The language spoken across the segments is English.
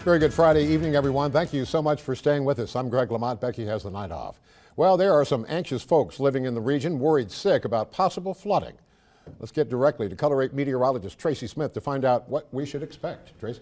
Very good Friday evening, everyone. Thank you so much for staying with us. I'm Greg Lamont. Becky has the night off. Well, there are some anxious folks living in the region worried sick about possible flooding. Let's get directly to Color 8 meteorologist Tracy Smith to find out what we should expect. Tracy?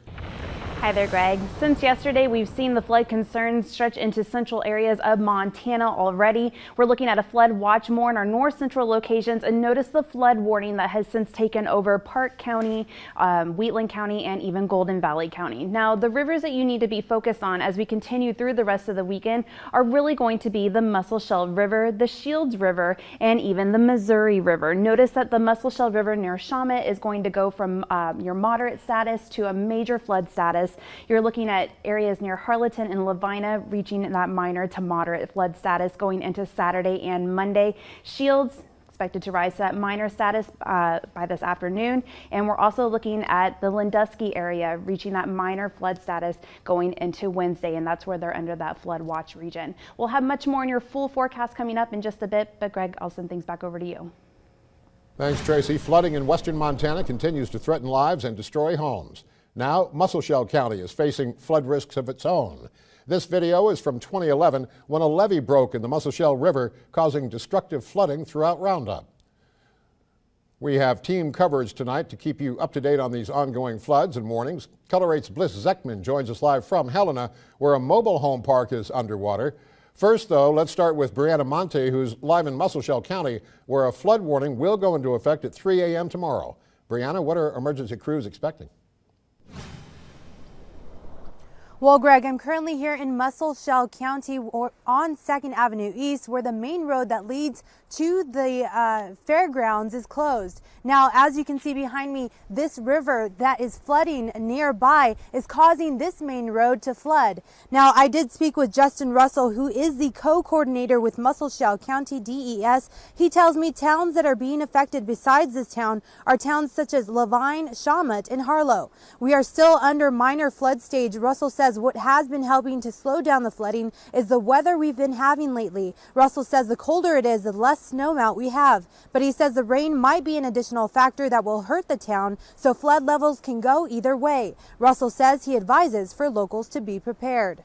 Hi there, Greg. Since yesterday, we've seen the flood concerns stretch into central areas of Montana already. We're looking at a flood watch more in our north central locations, and notice the flood warning that has since taken over Park County, Wheatland County, and even Golden Valley County. Now, the rivers that you need to be focused on as we continue through the rest of the weekend are really going to be the Musselshell River, the Shields River, and even the Missouri River. Notice that the Musselshell River near Shawmut is going to go from your moderate status to a major flood status. You're looking at areas near Harleton and Lavina reaching that minor to moderate flood status going into Saturday and Monday. Shields expected to rise to that minor status by this afternoon. And we're also looking at the Landusky area reaching that minor flood status going into Wednesday. And that's where they're under that flood watch region. We'll have much more in your full forecast coming up in just a bit. But Greg, I'll send things back over to you. Thanks, Tracy. Flooding in western Montana continues to threaten lives and destroy homes. Now, Musselshell County is facing flood risks of its own. This video is from 2011 when a levee broke in the Musselshell River, causing destructive flooding throughout Roundup. We have team coverage tonight to keep you up to date on these ongoing floods and warnings. Color 8's Bliss Zeckman joins us live from Helena, where a mobile home park is underwater. First, though, let's start with Brianna Monte, who's live in Musselshell County, where a flood warning will go into effect at 3 a.m. tomorrow. Brianna, what are emergency crews expecting? Well, Greg, I'm currently here in Musselshell County on 2nd Avenue East, where the main road that leads to the fairgrounds is closed. Now, as you can see behind me, this river that is flooding nearby is causing this main road to flood. Now, I did speak with Justin Russell, who is the co-coordinator with Musselshell County DES. He tells me towns that are being affected besides this town are towns such as Lavine, Shawmut, and Harlow. We are still under minor flood stage. Russell says what has been helping to slow down the flooding is the weather we've been having lately. Russell says the colder it is, the less snowmelt we have. But he says the rain might be an additional factor that will hurt the town, so flood levels can go either way. Russell says he advises for locals to be prepared.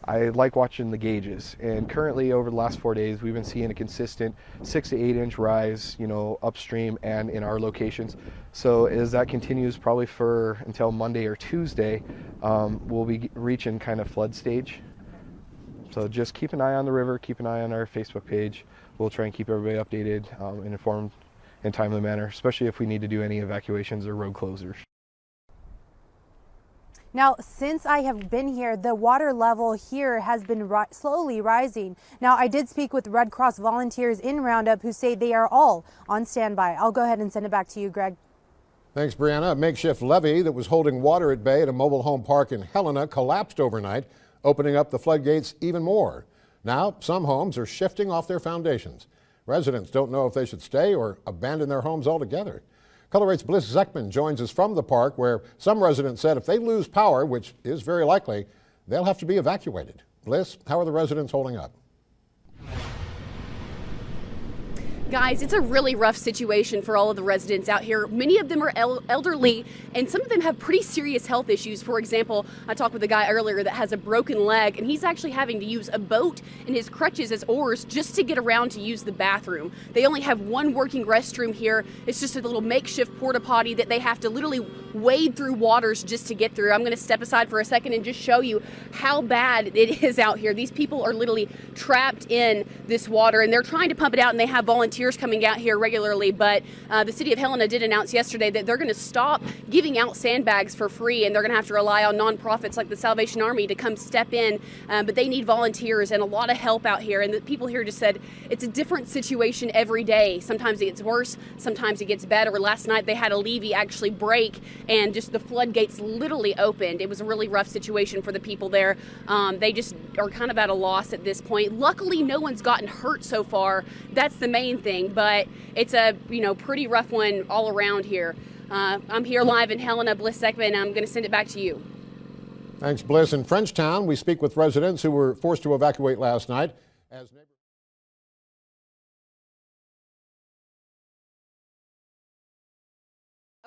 I like watching the gauges, and currently over the last 4 days we've been seeing a consistent 6 to 8 inch rise, upstream and in our locations. So as that continues, probably for until Monday or Tuesday, we'll be reaching kind of flood stage. So just keep an eye on the river, keep an eye on our Facebook page. We'll try and keep everybody updated and informed in a timely manner, especially if we need to do any evacuations or road closures. Now, since I have been here, the water level here has been slowly rising. Now, I did speak with Red Cross volunteers in Roundup who say they are all on standby. I'll go ahead and send it back to you, Greg. Thanks, Brianna. A makeshift levee that was holding water at bay at a mobile home park in Helena collapsed overnight, opening up the floodgates even more. Now, some homes are shifting off their foundations. Residents don't know if they should stay or abandon their homes altogether. Color 8's Bliss Zeckman joins us from the park, where some residents said if they lose power, which is very likely, they'll have to be evacuated. Bliss, how are the residents holding up? Guys, it's a really rough situation for all of the residents out here. Many of them are elderly, and some of them have pretty serious health issues. For example, I talked with a guy earlier that has a broken leg, and he's actually having to use a boat and his crutches as oars just to get around to use the bathroom. They only have one working restroom here. It's just a little makeshift porta potty that they have to literally wade through waters just to get through. I'm going to step aside for a second and just show you how bad it is out here. These people are literally trapped in this water, and they're trying to pump it out, and they have volunteers coming out here regularly, but the city of Helena did announce yesterday that they're going to stop giving out sandbags for free, and they're going to have to rely on nonprofits like the Salvation Army to come step in, but they need volunteers and a lot of help out here. And the people here just said it's a different situation every day. Sometimes it gets worse, sometimes it gets better. Last night they had a levee actually break, and just the floodgates literally opened. It was a really rough situation for the people there. They just are kind of at a loss at this point. Luckily, no one's gotten hurt so far. That's the main thing. But it's a pretty rough one all around here. I'm here live in Helena, Bliss Zeckman, and I'm going to send it back to you. Thanks, Bliss. In Frenchtown, we speak with residents who were forced to evacuate last night as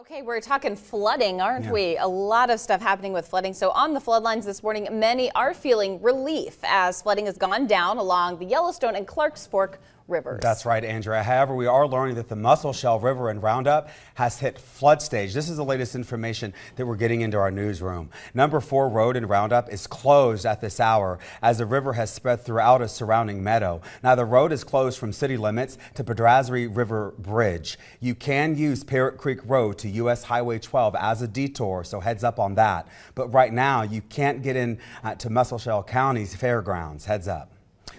Okay, we're talking flooding, aren't we? A lot of stuff happening with flooding. So on the flood lines this morning, many are feeling relief as flooding has gone down along the Yellowstone and Clarks Fork rivers. That's right, Andrea. However, we are learning that the Musselshell River in Roundup has hit flood stage. This is the latest information that we're getting into our newsroom. Number 4 road in Roundup is closed at this hour as the river has spread throughout a surrounding meadow. Now, the road is closed from city limits to Bradrazee River Bridge. You can use Parrot Creek Road to U.S. Highway 12 as a detour, so heads up on that. But right now, you can't get in to Musselshell County's fairgrounds. Heads up.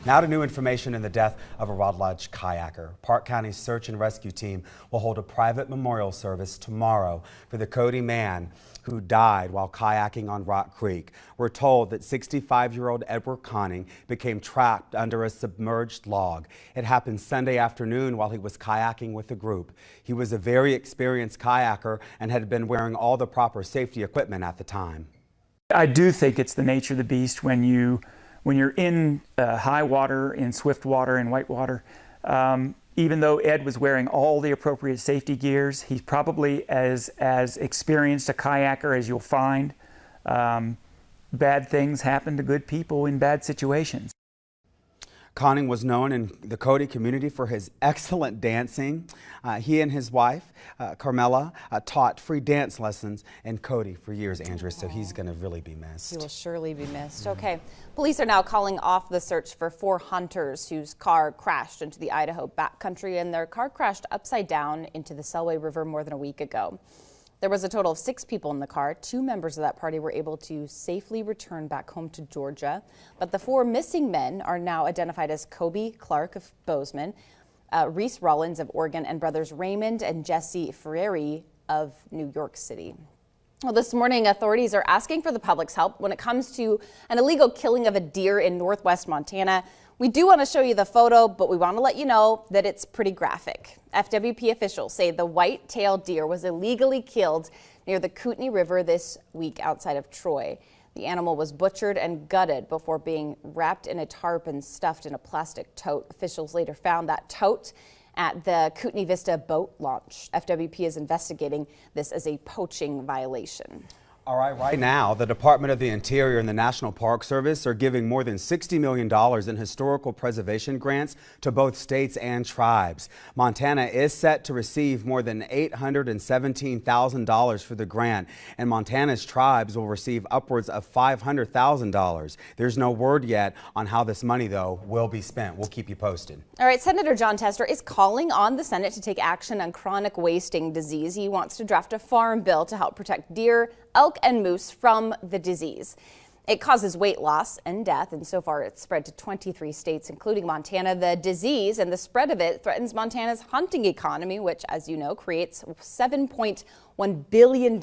Now to new information in the death of a Rod Lodge kayaker. Park County's search and rescue team will hold a private memorial service tomorrow for the Cody man who died while kayaking on Rock Creek. We're told that 65-year-old Edward Conning became trapped under a submerged log. It happened Sunday afternoon while he was kayaking with a group. He was a very experienced kayaker and had been wearing all the proper safety equipment at the time. I do think it's the nature of the beast when you're in high water, in swift water, in white water. Even though Ed was wearing all the appropriate safety gears, he's probably as experienced a kayaker as you'll find. Bad things happen to good people in bad situations. Conning was known in the Cody community for his excellent dancing. He and his wife, Carmela, taught free dance lessons in Cody for years, Andrea, so he's going to really be missed. He will surely be missed. Okay. Police are now calling off the search for 4 hunters whose car crashed into the Idaho backcountry, and their car crashed upside down into the Selway River more than a week ago. There was a total of 6 people in the car. 2 members of that party were able to safely return back home to Georgia. But the 4 missing men are now identified as Kobe Clark of Bozeman, Reese Rollins of Oregon, and brothers Raymond and Jesse Ferreri of New York City. Well, this morning, authorities are asking for the public's help when it comes to an illegal killing of a deer in northwest Montana. We do want to show you the photo, but we want to let you know that it's pretty graphic. FWP officials say the white-tailed deer was illegally killed near the Courtney River this week outside of Troy. The animal was butchered and gutted before being wrapped in a tarp and stuffed in a plastic tote. Officials later found that tote at the Kootenai Vista boat launch. FWP is investigating this as a poaching violation. All right, right now, the Department of the Interior and the National Park Service are giving more than $60 million in historical preservation grants to both states and tribes. Montana is set to receive more than $817,000 for the grant, and Montana's tribes will receive upwards of $500,000. There's no word yet on how this money, though, will be spent. We'll keep you posted. All right, Senator Jon Tester is calling on the Senate to take action on chronic wasting disease. He wants to draft a farm bill to help protect deer, elk, and moose from the disease. It causes weight loss and death, and so far it's spread to 23 states, including Montana. The disease and the spread of it threatens Montana's hunting economy, which, as you know, creates $7.1 billion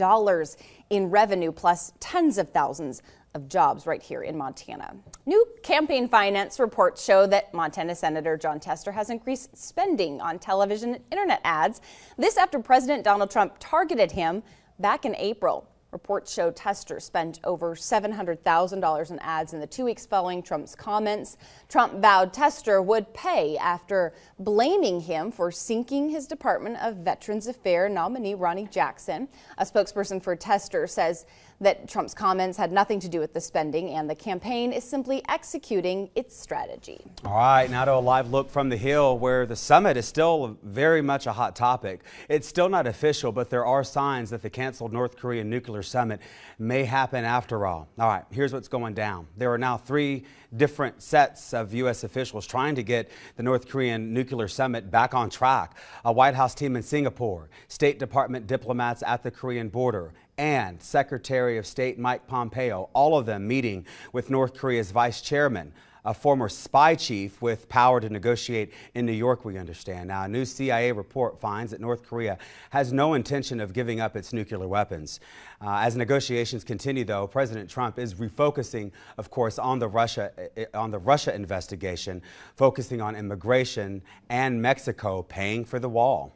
in revenue, plus tens of thousands of jobs right here in Montana. New campaign finance reports show that Montana Senator Jon Tester has increased spending on television and internet ads. This after President Donald Trump targeted him back in April. Reports show Tester spent over $700,000 in ads in the 2 weeks following Trump's comments. Trump vowed Tester would pay after blaming him for sinking his Department of Veterans Affairs nominee Ronnie Jackson. A spokesperson for Tester says that Trump's comments had nothing to do with the spending, and the campaign is simply executing its strategy. All right, now to a live look from the Hill, where the summit is still very much a hot topic. It's still not official, but there are signs that the canceled North Korean nuclear summit may happen after all. All right, here's what's going down. There are now 3 different sets of U.S. officials trying to get the North Korean nuclear summit back on track. A White House team in Singapore, State Department diplomats at the Korean border, and Secretary of State Mike Pompeo, all of them meeting with North Korea's vice chairman, a former spy chief with power to negotiate in New York, we understand. Now, a new CIA report finds that North Korea has no intention of giving up its nuclear weapons. As negotiations continue, though, President Trump is refocusing, of course, on the Russia investigation, focusing on immigration and Mexico paying for the wall.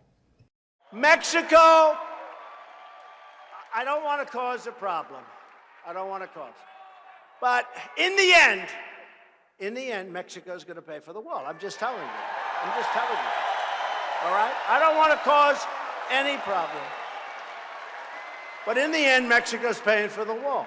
Mexico, I don't want to cause a problem. I don't want to cause. But in the end, Mexico's going to pay for the wall. I'm just telling you. I'm just telling you. All right? I don't want to cause any problem. But in the end, Mexico's paying for the wall.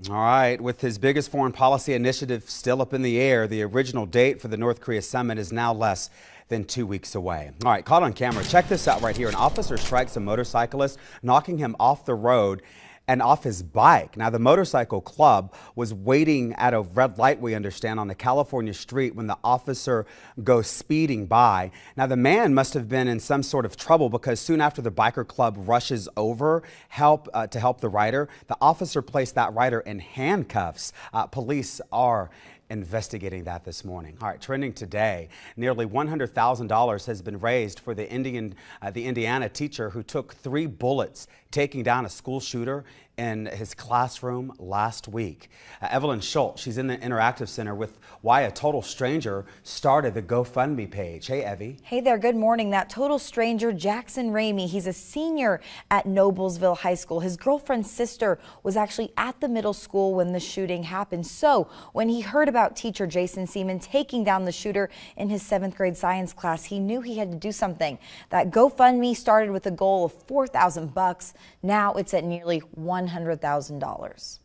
All right, with his biggest foreign policy initiative still up in the air, the original date for the North Korea summit is now less than 2 weeks away. All right, caught on camera. Check this out right here. An officer strikes a motorcyclist, knocking him off the road and off his bike. Now, the motorcycle club was waiting at a red light, we understand, on a California street when the officer goes speeding by. Now, the man must have been in some sort of trouble because soon after the biker club rushes over to help the rider, the officer placed that rider in handcuffs. Police are investigating that this morning. All right, trending today, nearly $100,000 has been raised for the Indiana teacher who took 3 bullets taking down a school shooter in his classroom last week. Evelyn Schultz, she's in the Interactive Center with why a total stranger started the GoFundMe page. Hey, Evie. Hey there, good morning. That total stranger, Jackson Ramey, he's a senior at Noblesville High School. His girlfriend's sister was actually at the middle school when the shooting happened. So when he heard about teacher Jason Seaman taking down the shooter in his 7th grade science class, he knew he had to do something. That GoFundMe started with a goal of $4,000. Now it's at nearly $100,000.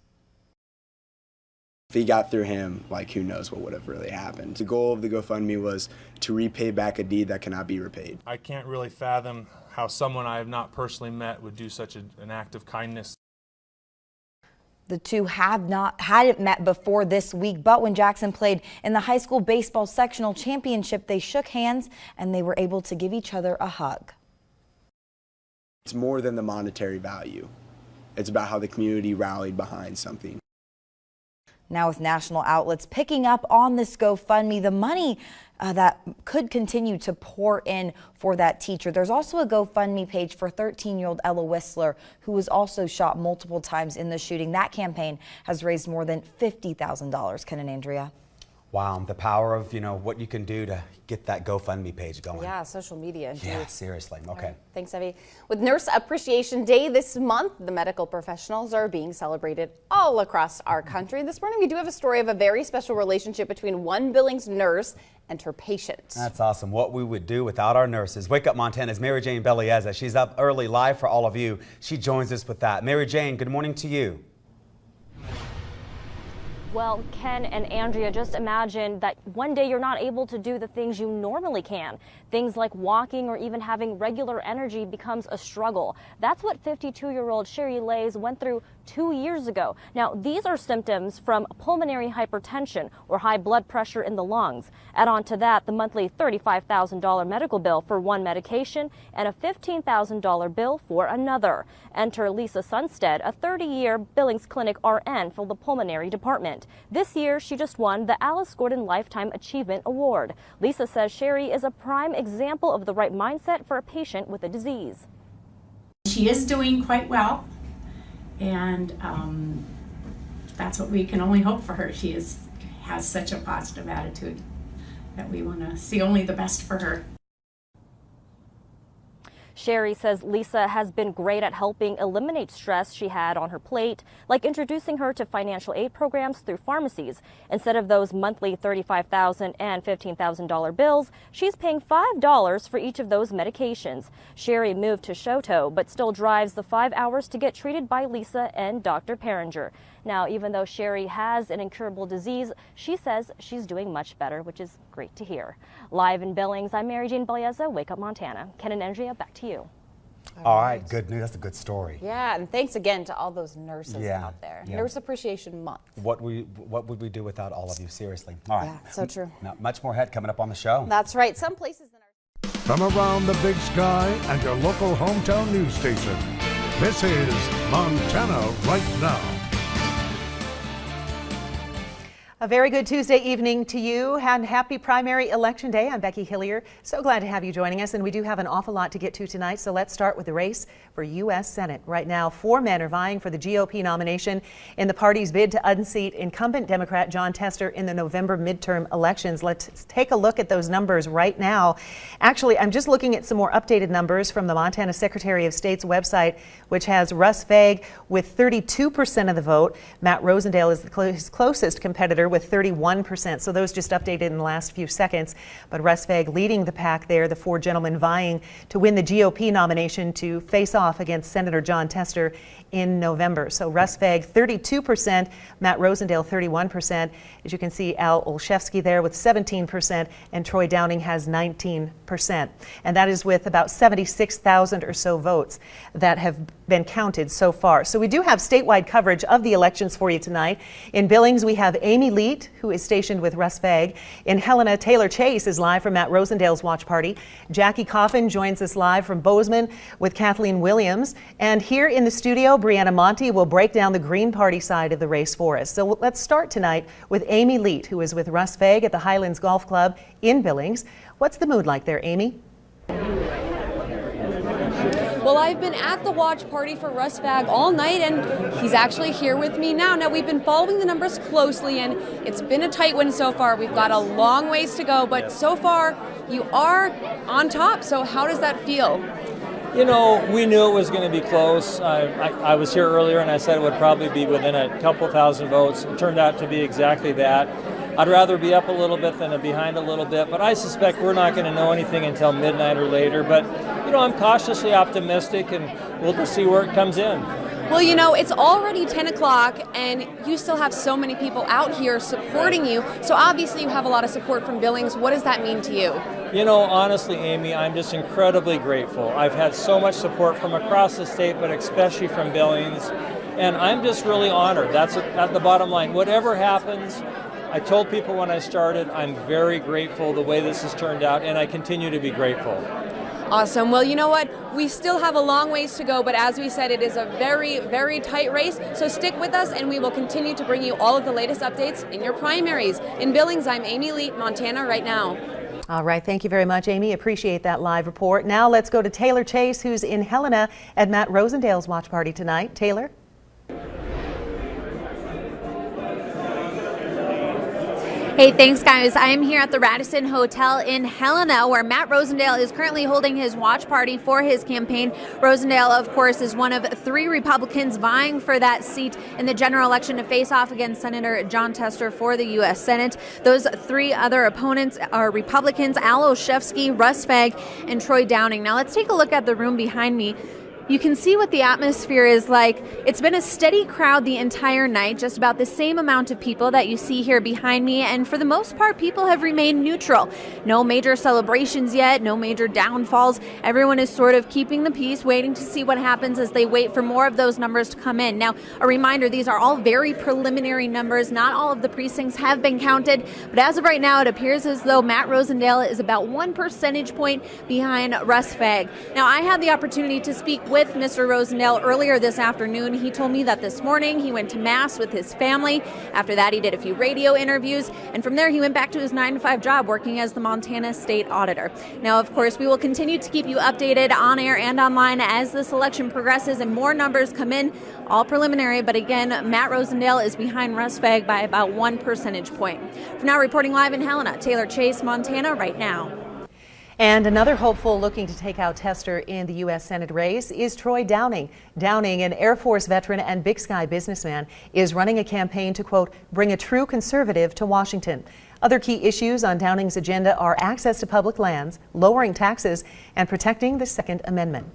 If he got through him, like, who knows what would have really happened. The goal of the GoFundMe was to repay back a deed that cannot be repaid. I can't really fathom how someone I have not personally met would do such an act of kindness. The two hadn't met before this week, but when Jackson played in the high school baseball sectional championship, they shook hands and they were able to give each other a hug. It's more than the monetary value. It's about how the community rallied behind something. Now with national outlets picking up on this GoFundMe, the money that could continue to pour in for that teacher. There's also a GoFundMe page for 13-year-old Ella Whistler, who was also shot multiple times in the shooting. That campaign has raised more than $50,000. Ken and Andrea. Wow, the power of, what you can do to get that GoFundMe page going. Yeah, social media. Yeah, seriously. Okay. Right. Thanks, Evie. With Nurse Appreciation Day this month, the medical professionals are being celebrated all across our country. This morning, we do have a story of a very special relationship between one Billings nurse and her patient. That's awesome. What we would do without our nurses. Wake Up Montana's Mary Jane Bellieza. She's up early live for all of you. She joins us with that. Mary Jane, good morning to you. Well, Ken and Andrea, just imagine that one day you're not able to do the things you normally can. Things like walking or even having regular energy becomes a struggle. That's what 52-year-old Sherry Lays went through 2 years ago. Now, these are symptoms from pulmonary hypertension or high blood pressure in the lungs. Add on to that the monthly $35,000 medical bill for one medication and a $15,000 bill for another. Enter Lisa Sunstead, a 30-year Billings Clinic RN for the pulmonary department. This year, she just won the Alice Gordon Lifetime Achievement Award. Lisa says Sherry is a prime example of the right mindset for a patient with a disease. She is doing quite well, and that's what we can only hope for her. She has such a positive attitude that we want to see only the best for her. Sherry says Lisa has been great at helping eliminate stress she had on her plate, like introducing her to financial aid programs through pharmacies. Instead of those monthly $35,000 and $15,000 bills, she's paying $5 for each of those medications. Sherry moved to Choteau, but still drives the 5 hours to get treated by Lisa and Dr. Peringer. Now, even though Sherry has an incurable disease, she says she's doing much better, which is great to hear. Live in Billings, I'm Mary Jane Bellieza, Wake Up Montana. Ken and Andrea, back to you. All right, good news. That's a good story. Yeah, and thanks again to all those nurses out there. Yeah. Nurse Appreciation Month. What would we do without all of you? Seriously. All right. Yeah, so true. Now, much more ahead coming up on the show. That's right. Some places in our... From around the big sky and your local hometown news station, this is Montana Right Now. A very good Tuesday evening to you and happy primary election day. I'm Becky Hillier. So glad to have you joining us, and we do have an awful lot to get to tonight. So let's start with the race for U.S. Senate. Right now, 4 men are vying for the GOP nomination in the party's bid to unseat incumbent Democrat John Tester in the November midterm elections. Let's take a look at those numbers right now. Actually, I'm just looking at some more updated numbers from the Montana Secretary of State's website, which has Russ Vag with 32% of the vote. Matt Rosendale is his closest competitor leader with 31%. So those just updated in the last few seconds. But Russ Vegg leading the pack there, the four gentlemen vying to win the GOP nomination to face off against Senator Jon Tester in November. So Russ Vegg 32%, Matt Rosendale 31%. As you can see, Al Olszewski there with 17%, and Troy Downing has 19%. And that is with about 76,000 or so votes that have been counted so far. So we do have statewide coverage of the elections for you tonight. In Billings, we have Amy Leet, who is stationed with Russ Vegg. In Helena, Taylor Chase is live from Matt Rosendale's watch party. Jackie Coffin joins us live from Bozeman with Kathleen Williams. And here in the studio, Brianna Monty will break down the Green Party side of the race for us. So let's start tonight with Amy Leet, who is with Russ Vegg at the Highlands Golf Club in Billings. What's the mood like there, Amy? Well, I've been at the watch party for Russ Vegg all night, and he's actually here with me now. Now, we've been following the numbers closely, and it's been a tight one so far. We've got a long ways to go, but so far, you are on top. So how does that feel? You know, we knew it was going to be close. I was here earlier, and I said it would probably be within a couple thousand votes. It turned out to be exactly that. I'd rather be up a little bit than behind a little bit, but I suspect we're not going to know anything until midnight or later. But, you know, I'm cautiously optimistic, and we'll just see where it comes in. Well, you know, it's already 10 o'clock, and you still have so many people out here supporting you. So obviously you have a lot of support from Billings. What does that mean to you? You know, honestly, Amy, I'm just incredibly grateful. I've had so much support from across the state, but especially from Billings, and I'm just really honored. That's at the bottom line. Whatever happens, I told people when I started, I'm very grateful the way this has turned out, and I continue to be grateful. Awesome. Well, you know what? We still have a long ways to go, but as we said, it is a very, very tight race. So stick with us, and we will continue to bring you all of the latest updates in your primaries. In Billings, I'm Amy Leet, Montana Right Now. All right. Thank you very much, Amy. Appreciate that live report. Now let's go to Taylor Chase, who's in Helena at Matt Rosendale's watch party tonight. Taylor? Hey, thanks guys. I am here at the Radisson Hotel in Helena, where Matt Rosendale is currently holding his watch party for his campaign. Rosendale, of course, is one of three Republicans vying for that seat in the general election to face off against Senator Jon Tester for the U.S. Senate. Those three other opponents are Republicans Al Olszewski, Russ Vegg, and Troy Downing. Now let's take a look at the room behind me. You can see what the atmosphere is like. It's been a steady crowd the entire night, just about the same amount of people that you see here behind me, and for the most part, people have remained neutral. No major celebrations yet, no major downfalls. Everyone is sort of keeping the peace, waiting to see what happens as they wait for more of those numbers to come in. Now, a reminder, these are all very preliminary numbers. Not all of the precincts have been counted, but as of right now, it appears as though Matt Rosendale is about 1 percentage point behind Russ Vegg. Now, I had the opportunity to speak with Mr. Rosendale earlier this afternoon. He told me that this morning he went to Mass with his family. After that, he did a few radio interviews, and from there he went back to his 9-to-5 job working as the Montana State Auditor. Now, of course, we will continue to keep you updated on air and online as this election progresses and more numbers come in, all preliminary, but again, Matt Rosendale is behind Russ Vegg by about 1 percentage point. For now, reporting live in Helena, Taylor Chase, Montana Right Now. And another hopeful looking to take out Tester in the U.S. Senate race is Troy Downing. Downing, an Air Force veteran and Big Sky businessman, is running a campaign to, quote, bring a true conservative to Washington. Other key issues on Downing's agenda are access to public lands, lowering taxes, and protecting the Second Amendment.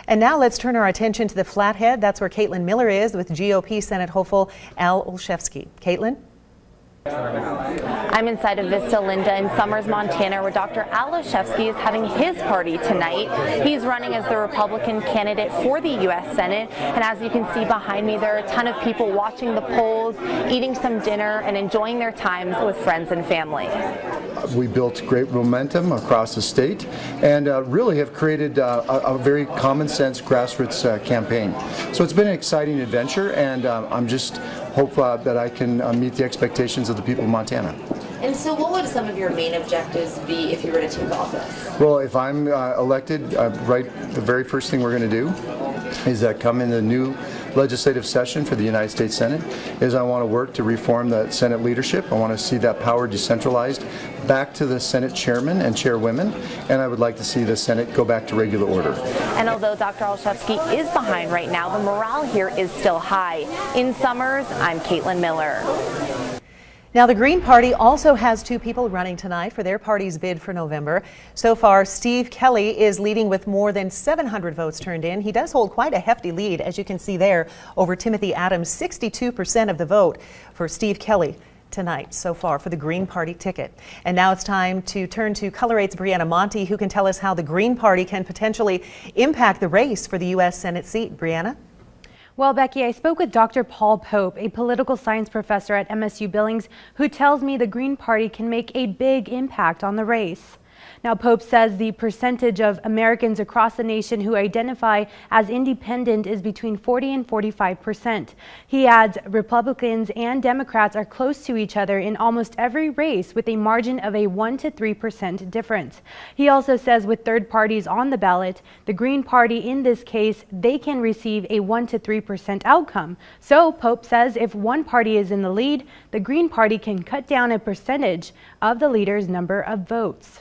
And now let's turn our attention to the Flathead. That's where Caitlin Miller is with GOP Senate hopeful Al Olszewski. Caitlin? I'm inside of Vista Linda in Summers, Montana, where Dr. Al Olszewski is having his party tonight. He's running as the Republican candidate for the U.S. Senate, and as you can see behind me, there are a ton of people watching the polls, eating some dinner, and enjoying their times with friends and family. We built great momentum across the state and really have created a very common sense grassroots campaign. So it's been an exciting adventure, and I'm just hope that I can meet the expectations of the people of Montana. And so what would some of your main objectives be if you were to take office? Well, if I'm elected, the very first thing we're going to do is come in the new legislative session for the United States Senate is I want to work to reform the Senate leadership. I want to see that power decentralized back to the Senate chairman and chairwomen, and I would like to see the Senate go back to regular order. And although Dr. Olszewski is behind right now, the morale here is still high. In Summers, I'm Caitlin Miller. Now, the Green Party also has 2 people running tonight for their party's bid for November. So far, Steve Kelly is leading with more than 700 votes turned in. He does hold quite a hefty lead, as you can see there, over Timothy Adams, 62% of the vote for Steve Kelly tonight so far for the Green Party ticket. And now it's time to turn to Color 8's Brianna Monty, who can tell us how the Green Party can potentially impact the race for the U.S. Senate seat. Brianna? Well, Becky, I spoke with Dr. Paul Pope, a political science professor at MSU Billings, who tells me the Green Party can make a big impact on the race. Now, Pope says the percentage of Americans across the nation who identify as independent is between 40 and 45%. He adds Republicans and Democrats are close to each other in almost every race with a margin of a 1 to 3% difference. He also says with third parties on the ballot, the Green Party in this case, they can receive a 1 to 3% outcome. So Pope says if one party is in the lead, the Green Party can cut down a percentage of the leader's number of votes.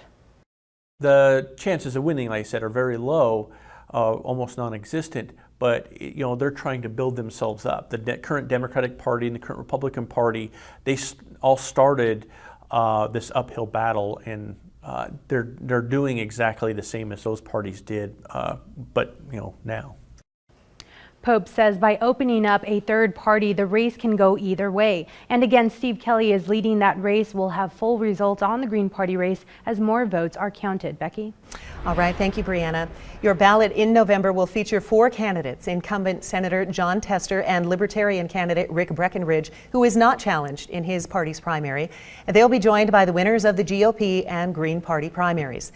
The chances of winning, like I said, are very low, almost non-existent, but they're trying to build themselves up. The current Democratic Party and the current Republican Party, they all started this uphill battle, and they're doing exactly the same as those parties did, but now. Pope says by opening up a third party, the race can go either way. And again, Steve Kelly is leading that race. We'll have full results on the Green Party race as more votes are counted. Becky? All right. Thank you, Brianna. Your ballot in November will feature 4 candidates, incumbent Senator Jon Tester and Libertarian candidate Rick Breckenridge, who is not challenged in his party's primary. And they'll be joined by the winners of the GOP and Green Party primaries.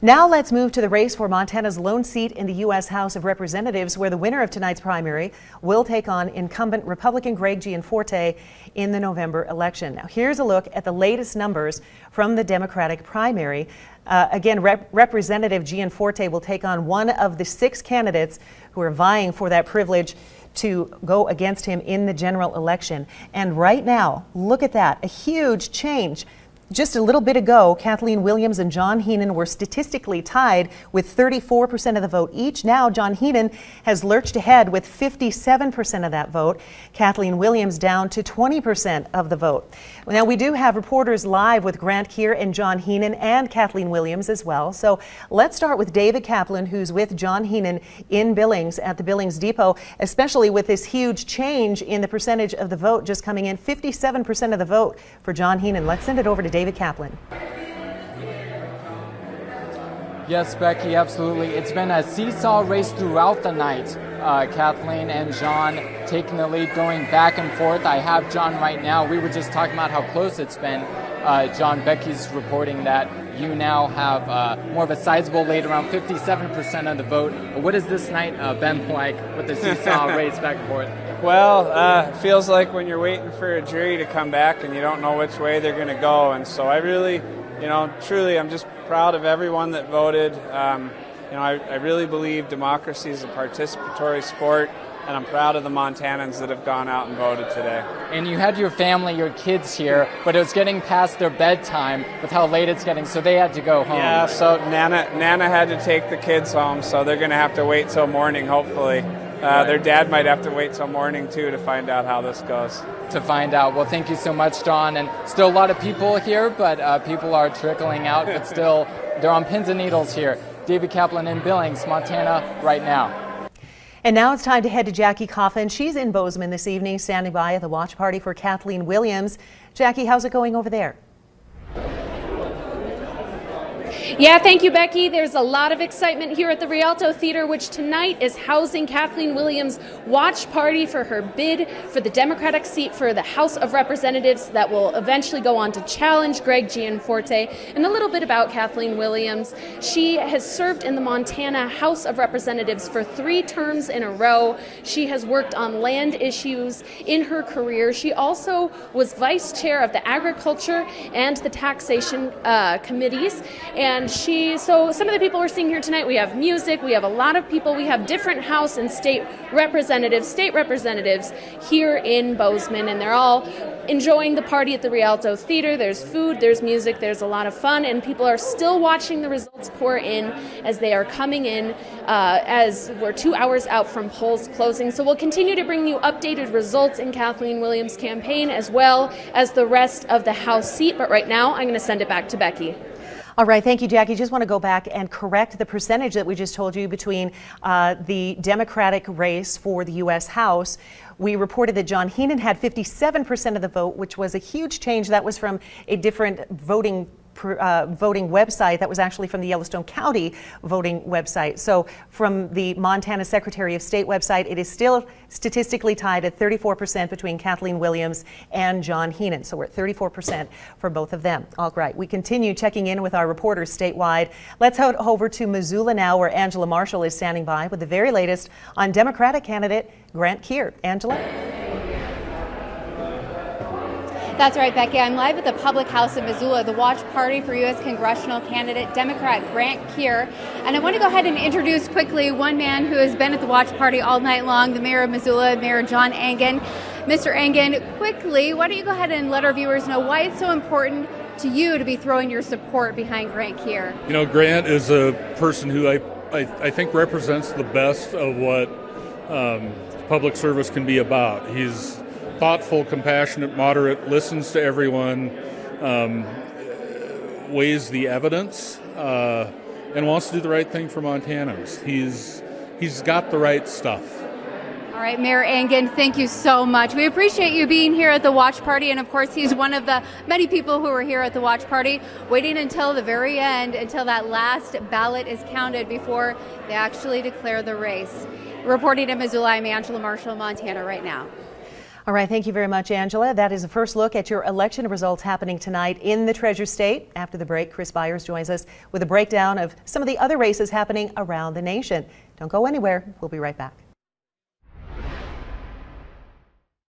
Now let's move to the race for Montana's lone seat in the U.S. House of Representatives, where the winner of tonight's primary will take on incumbent Republican Greg Gianforte in the November election. Now here's a look at the latest numbers from the Democratic primary. Again, Representative Gianforte will take on one of the 6 candidates who are vying for that privilege to go against him in the general election. And right now, look at that, a huge change. Just a little bit ago, Kathleen Williams and John Heenan were statistically tied with 34% of the vote each. Now, John Heenan has lurched ahead with 57% of that vote. Kathleen Williams down to 20% of the vote. Now, we do have reporters live with Grant Keir and John Heenan and Kathleen Williams as well. So let's start with David Kaplan, who's with John Heenan in Billings at the Billings Depot, especially with this huge change in the percentage of the vote just coming in, 57% of the vote for John Heenan. Let's send it over to David Kaplan. Yes, Becky, absolutely. It's been a seesaw race throughout the night. Kathleen and John taking the lead, going back and forth. I have John right now. We were just talking about how close it's been. John, Becky's reporting that you now have more of a sizable lead, around 57% of the vote. What has this night been like with the seesaw race back and forth? Well, it feels like when you're waiting for a jury to come back and you don't know which way they're going to go. And so I really, truly, I'm just proud of everyone that voted. I really believe democracy is a participatory sport, and I'm proud of the Montanans that have gone out and voted today. And you had your family, your kids here, but it was getting past their bedtime with how late it's getting, so they had to go home. Yeah, so Nana had to take the kids home, so they're going to have to wait till morning, hopefully. Their dad might have to wait till morning, too, to find out how this goes. To find out. Well, thank you so much, John. And still a lot of people here, but people are trickling out, but still they're on pins and needles here. David Kaplan in Billings, Montana, right now. And now it's time to head to Jackie Coffin. She's in Bozeman this evening, standing by at the watch party for Kathleen Williams. Jackie, how's it going over there? Yeah, thank you, Becky. There's a lot of excitement here at the Rialto Theater, which tonight is housing Kathleen Williams' watch party for her bid for the Democratic seat for the House of Representatives that will eventually go on to challenge Greg Gianforte. And a little bit about Kathleen Williams. She has served in the Montana House of Representatives for 3 terms in a row. She has worked on land issues in her career. She also was vice chair of the Agriculture and the Taxation committees. And And so some of the people we're seeing here tonight, we have music, we have a lot of people, we have different House and state representatives here in Bozeman, and they're all enjoying the party at the Rialto Theater. There's food, there's music, there's a lot of fun, and people are still watching the results pour in as they are coming in as we're 2 hours out from polls closing. So we'll continue to bring you updated results in Kathleen Williams' campaign as well as the rest of the House seat. But right now, I'm going to send it back to Becky. All right, thank you, Jackie. Just want to go back and correct the percentage that we just told you between the Democratic race for the U.S. House. We reported that John Heenan had 57% of the vote, which was a huge change. That was from a different voting website. That was actually from the Yellowstone County voting website. So from the Montana Secretary of State website, it is still statistically tied at 34% between Kathleen Williams and John Heenan. So we're at 34% for both of them. All right, we continue checking in with our reporters statewide. Let's head over to Missoula now, where Angela Marshall is standing by with the very latest on Democratic candidate Grant Keir. Angela? That's right, Becky. I'm live at the Public House in Missoula, the watch party for U.S. congressional candidate Democrat Grant Keir. And I want to go ahead and introduce quickly one man who has been at the watch party all night long, the mayor of Missoula, Mayor John Engen. Mr. Engen, quickly, why don't you go ahead and let our viewers know why it's so important to you to be throwing your support behind Grant Keir? You know, Grant is a person who I think represents the best of what public service can be about. He's thoughtful, compassionate, moderate, listens to everyone, weighs the evidence, and wants to do the right thing for Montanans. He's got the right stuff. All right, Mayor Engen, thank you so much. We appreciate you being here at the watch party, and of course, he's one of the many people who are here at the watch party, waiting until the very end, until that last ballot is counted before they actually declare the race. Reporting in Missoula, I'm Angela Marshall, Montana, right now. All right, thank you very much, Angela. That is a first look at your election results happening tonight in the Treasure State. After the break, Chris Byers joins us with a breakdown of some of the other races happening around the nation. Don't go anywhere. We'll be right back.